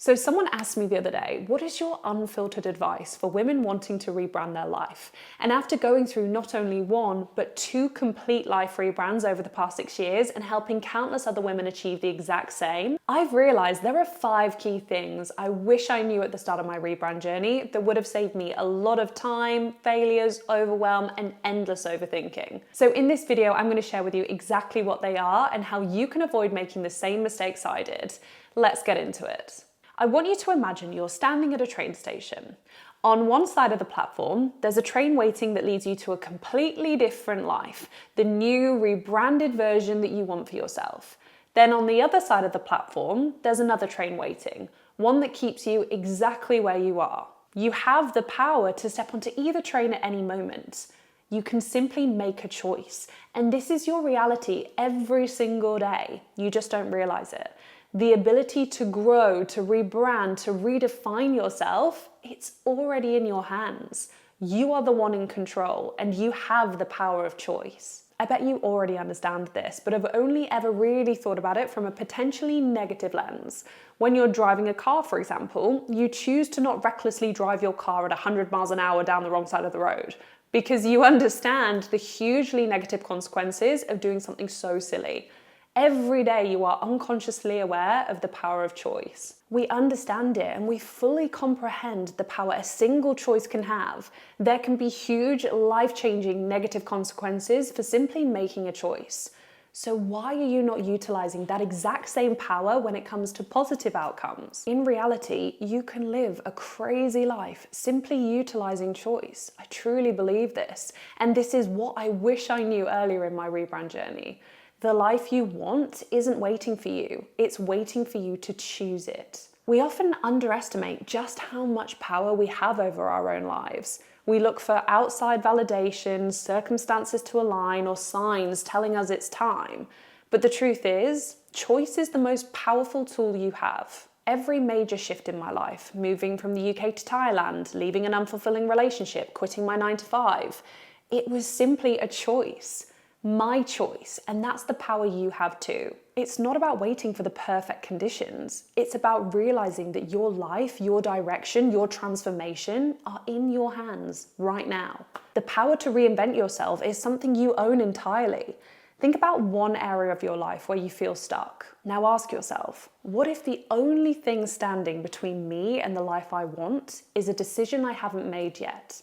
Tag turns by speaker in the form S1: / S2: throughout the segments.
S1: So someone asked me the other day, what is your unfiltered advice for women wanting to rebrand their life? And after going through not only one, but two complete life rebrands over the past 6 years and helping countless other women achieve the exact same, I've realized there are 5 key things I wish I knew at the start of my rebrand journey that would have saved me a lot of time, failures, overwhelm, and endless overthinking. So in this video, I'm going to share with you exactly what they are and how you can avoid making the same mistakes I did. Let's get into it. I want you to imagine you're standing at a train station. On one side of the platform, there's a train waiting that leads you to a completely different life, the new rebranded version that you want for yourself. Then on the other side of the platform, there's another train waiting, one that keeps you exactly where you are. You have the power to step onto either train at any moment. You can simply make a choice, and this is your reality every single day. You just don't realize it. The ability to grow, to rebrand, to redefine yourself, it's already in your hands. You are the one in control and you have the power of choice. I bet you already understand this, but have only ever really thought about it from a potentially negative lens. When you're driving a car, for example, you choose to not recklessly drive your car at 100 miles an hour down the wrong side of the road because you understand the hugely negative consequences of doing something so silly. Every day you are unconsciously aware of the power of choice. We understand it and we fully comprehend the power a single choice can have. There can be huge, life-changing negative consequences for simply making a choice. So why are you not utilizing that exact same power when it comes to positive outcomes? In reality, you can live a crazy life simply utilizing choice. I truly believe this. And this is what I wish I knew earlier in my rebrand journey. The life you want isn't waiting for you, it's waiting for you to choose it. We often underestimate just how much power we have over our own lives. We look for outside validation, circumstances to align, or signs telling us it's time. But the truth is, choice is the most powerful tool you have. Every major shift in my life, moving from the UK to Thailand, leaving an unfulfilling relationship, quitting my 9 to 5, it was simply a choice. My choice, and that's the power you have too. It's not about waiting for the perfect conditions. It's about realizing that your life, your direction, your transformation are in your hands right now. The power to reinvent yourself is something you own entirely. Think about one area of your life where you feel stuck. Now ask yourself, what if the only thing standing between me and the life I want is a decision I haven't made yet?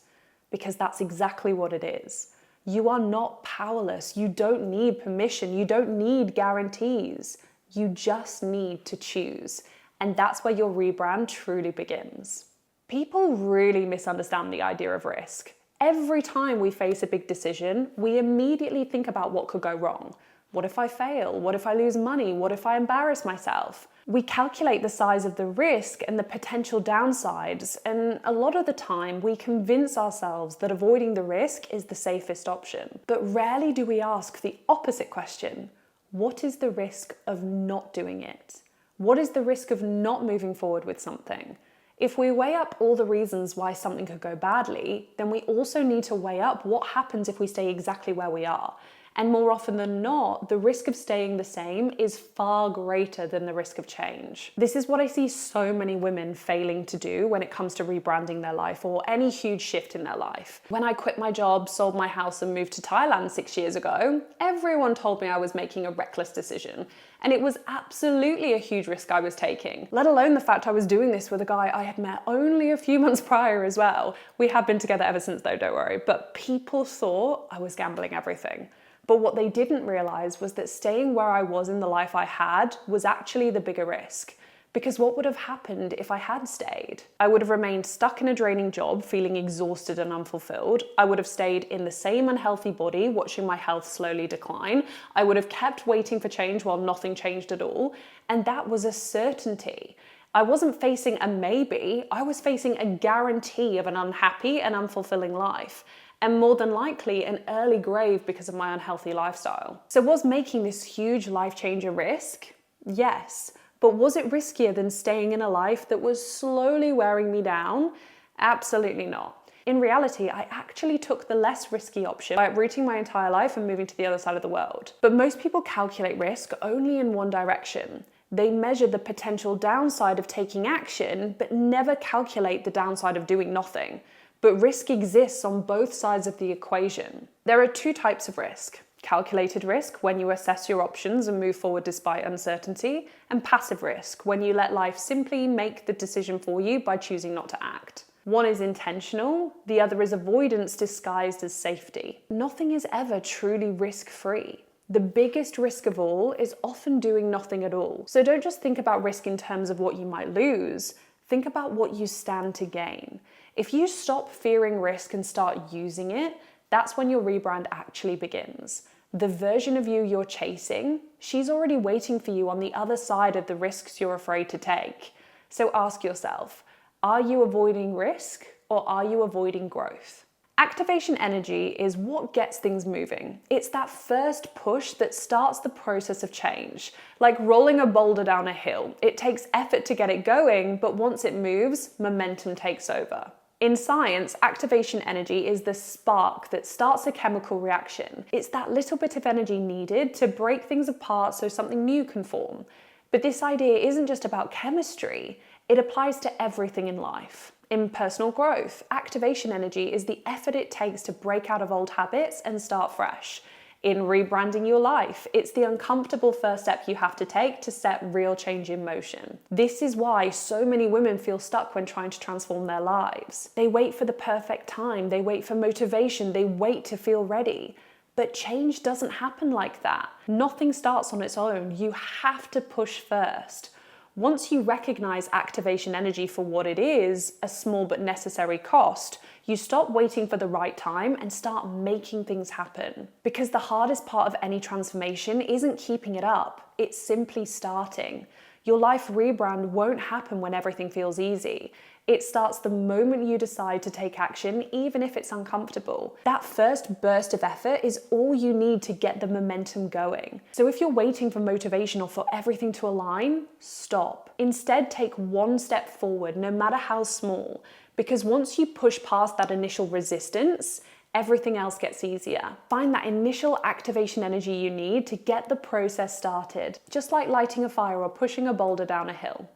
S1: Because that's exactly what it is. You are not powerless. You don't need permission. You don't need guarantees. You just need to choose. And that's where your rebrand truly begins. People really misunderstand the idea of risk. Every time we face a big decision, we immediately think about what could go wrong. What if I fail? What if I lose money? What if I embarrass myself? We calculate the size of the risk and the potential downsides, and a lot of the time we convince ourselves that avoiding the risk is the safest option. But rarely do we ask the opposite question. What is the risk of not doing it? What is the risk of not moving forward with something? If we weigh up all the reasons why something could go badly, then we also need to weigh up what happens if we stay exactly where we are. And more often than not, the risk of staying the same is far greater than the risk of change. This is what I see so many women failing to do when it comes to rebranding their life or any huge shift in their life. When I quit my job, sold my house and moved to Thailand 6 years ago, everyone told me I was making a reckless decision. And it was absolutely a huge risk I was taking, let alone the fact I was doing this with a guy I had met only a few months prior as well. We have been together ever since though, don't worry. But people thought I was gambling everything. But what they didn't realize was that staying where I was in the life I had was actually the bigger risk. Because what would have happened if I had stayed? I would have remained stuck in a draining job, feeling exhausted and unfulfilled. I would have stayed in the same unhealthy body, watching my health slowly decline. I would have kept waiting for change while nothing changed at all. And that was a certainty. I wasn't facing a maybe, I was facing a guarantee of an unhappy and unfulfilling life. And more than likely an early grave because of my unhealthy lifestyle. So was making this huge life change a risk? Yes. But was it riskier than staying in a life that was slowly wearing me down? Absolutely not. In reality, I actually took the less risky option by uprooting my entire life and moving to the other side of the world. But most people calculate risk only in one direction. They measure the potential downside of taking action, but never calculate the downside of doing nothing. But risk exists on both sides of the equation. There are two types of risk: calculated risk, when you assess your options and move forward despite uncertainty, and passive risk, when you let life simply make the decision for you by choosing not to act. One is intentional, the other is avoidance disguised as safety. Nothing is ever truly risk-free. The biggest risk of all is often doing nothing at all. So don't just think about risk in terms of what you might lose, think about what you stand to gain. If you stop fearing risk and start using it, that's when your rebrand actually begins. The version of you you're chasing, she's already waiting for you on the other side of the risks you're afraid to take. So ask yourself, are you avoiding risk or are you avoiding growth? Activation energy is what gets things moving. It's that first push that starts the process of change. Like rolling a boulder down a hill. It takes effort to get it going, but once it moves, momentum takes over. In science, activation energy is the spark that starts a chemical reaction. It's that little bit of energy needed to break things apart so something new can form. But this idea isn't just about chemistry. It applies to everything in life. In personal growth, activation energy is the effort it takes to break out of old habits and start fresh. In rebranding your life, it's the uncomfortable first step you have to take to set real change in motion. This is why so many women feel stuck when trying to transform their lives. They wait for the perfect time, they wait for motivation, they wait to feel ready. But change doesn't happen like that. Nothing starts on its own. You have to push first. Once you recognize activation energy for what it is, a small but necessary cost, you stop waiting for the right time and start making things happen. Because the hardest part of any transformation isn't keeping it up, it's simply starting. Your life rebrand won't happen when everything feels easy. It starts the moment you decide to take action, even if it's uncomfortable. That first burst of effort is all you need to get the momentum going. So if you're waiting for motivation or for everything to align, stop. Instead, take one step forward, no matter how small. Because once you push past that initial resistance, everything else gets easier. Find that initial activation energy you need to get the process started, just like lighting a fire or pushing a boulder down a hill.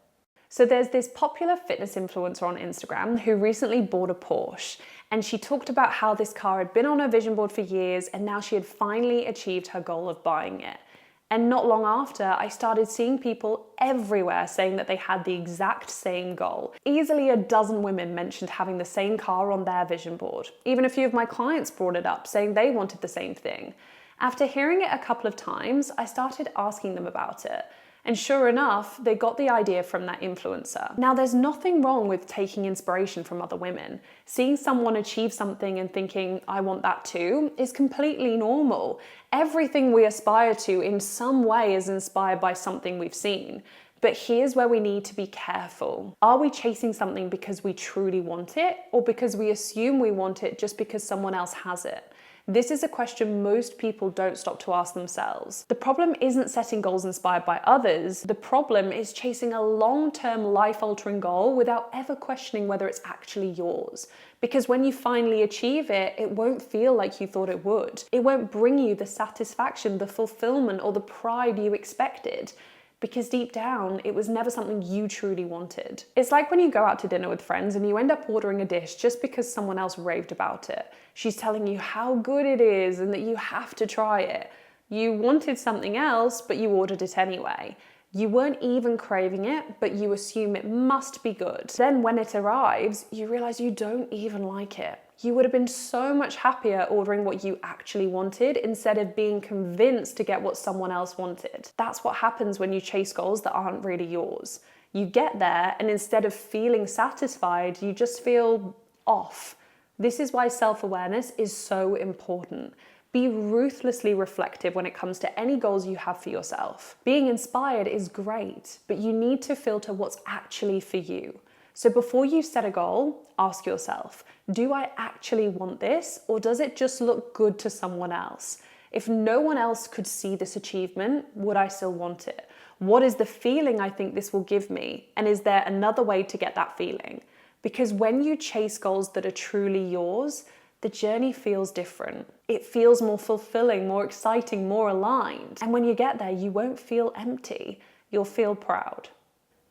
S1: So there's this popular fitness influencer on Instagram who recently bought a Porsche, and she talked about how this car had been on her vision board for years and now she had finally achieved her goal of buying it. And not long after, I started seeing people everywhere saying that they had the exact same goal. Easily a dozen women mentioned having the same car on their vision board. Even a few of my clients brought it up, saying they wanted the same thing. After hearing it a couple of times, I started asking them about it. And sure enough, they got the idea from that influencer. Now, there's nothing wrong with taking inspiration from other women. Seeing someone achieve something and thinking, I want that too, is completely normal. Everything we aspire to in some way is inspired by something we've seen. But here's where we need to be careful. Are we chasing something because we truly want it, or because we assume we want it just because someone else has it? This is a question most people don't stop to ask themselves. The problem isn't setting goals inspired by others. The problem is chasing a long-term life-altering goal without ever questioning whether it's actually yours. Because when you finally achieve it, it won't feel like you thought it would. It won't bring you the satisfaction, the fulfillment, or the pride you expected. Because deep down, it was never something you truly wanted. It's like when you go out to dinner with friends and you end up ordering a dish just because someone else raved about it. She's telling you how good it is and that you have to try it. You wanted something else, but you ordered it anyway. You weren't even craving it, but you assume it must be good. Then when it arrives, you realize you don't even like it. You would have been so much happier ordering what you actually wanted instead of being convinced to get what someone else wanted. That's what happens when you chase goals that aren't really yours. You get there, and instead of feeling satisfied, you just feel off. This is why self-awareness is so important. Be ruthlessly reflective when it comes to any goals you have for yourself. Being inspired is great, but you need to filter what's actually for you. So before you set a goal, ask yourself, do I actually want this, or does it just look good to someone else? If no one else could see this achievement, would I still want it? What is the feeling I think this will give me? And is there another way to get that feeling? Because when you chase goals that are truly yours, the journey feels different. It feels more fulfilling, more exciting, more aligned. And when you get there, you won't feel empty. you'll feel proud.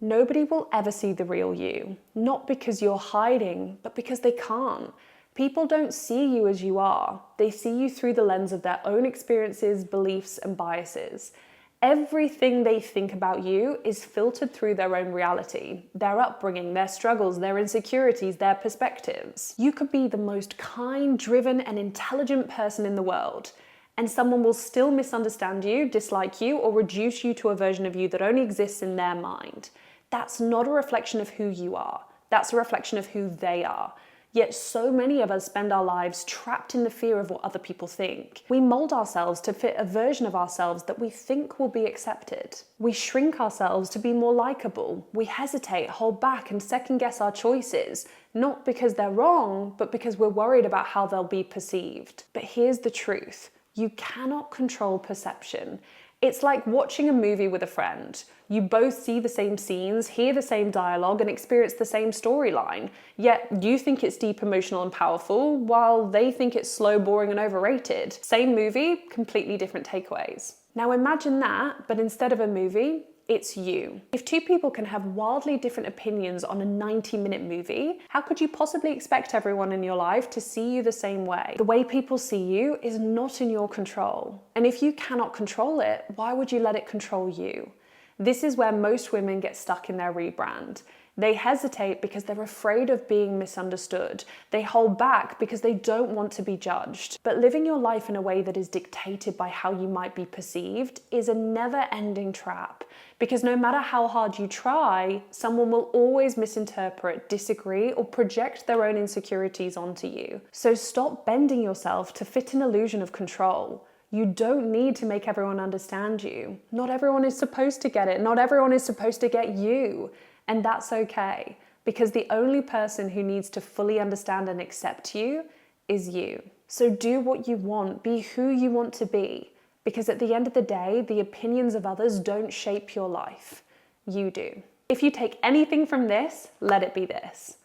S1: Nobody will ever see the real you, not because you're hiding, but because they can't. People don't see you as you are. They see you through the lens of their own experiences, beliefs, and biases. Everything they think about you is filtered through their own reality, their upbringing, their struggles, their insecurities, their perspectives. You could be the most kind, driven, and intelligent person in the world, and someone will still misunderstand you, dislike you, or reduce you to a version of you that only exists in their mind. That's not a reflection of who you are. That's a reflection of who they are. Yet so many of us spend our lives trapped in the fear of what other people think. We mold ourselves to fit a version of ourselves that we think will be accepted. We shrink ourselves to be more likable. We hesitate, hold back, and second guess our choices, not because they're wrong, but because we're worried about how they'll be perceived. But here's the truth. You cannot control perception. It's like watching a movie with a friend. You both see the same scenes, hear the same dialogue, and experience the same storyline. Yet you think it's deep, emotional, and powerful, while they think it's slow, boring, and overrated. Same movie, completely different takeaways. Now imagine that, but instead of a movie, it's you. If two people can have wildly different opinions on a 90-minute movie, how could you possibly expect everyone in your life to see you the same way? The way people see you is not in your control. And if you cannot control it, why would you let it control you? This is where most women get stuck in their rebrand. They hesitate because they're afraid of being misunderstood. They hold back because they don't want to be judged. But living your life in a way that is dictated by how you might be perceived is a never-ending trap. Because no matter how hard you try, someone will always misinterpret, disagree, or project their own insecurities onto you. So stop bending yourself to fit an illusion of control. You don't need to make everyone understand you. Not everyone is supposed to get it. Not everyone is supposed to get you. And that's okay, because the only person who needs to fully understand and accept you is you. So do what you want, be who you want to be, because at the end of the day, the opinions of others don't shape your life. You do. If you take anything from this, let it be this.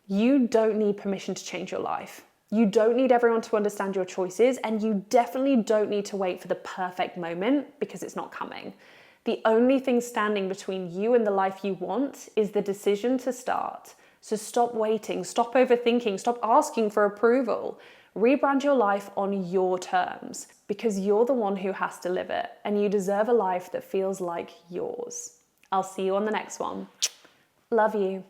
S1: You don't need permission to change your life. You don't need everyone to understand your choices, and you definitely don't need to wait for the perfect moment, because it's not coming. The only thing standing between you and the life you want is the decision to start. So stop waiting, stop overthinking, stop asking for approval. Rebrand your life on your terms, because you're the one who has to live it, and you deserve a life that feels like yours. I'll see you on the next one. Love you.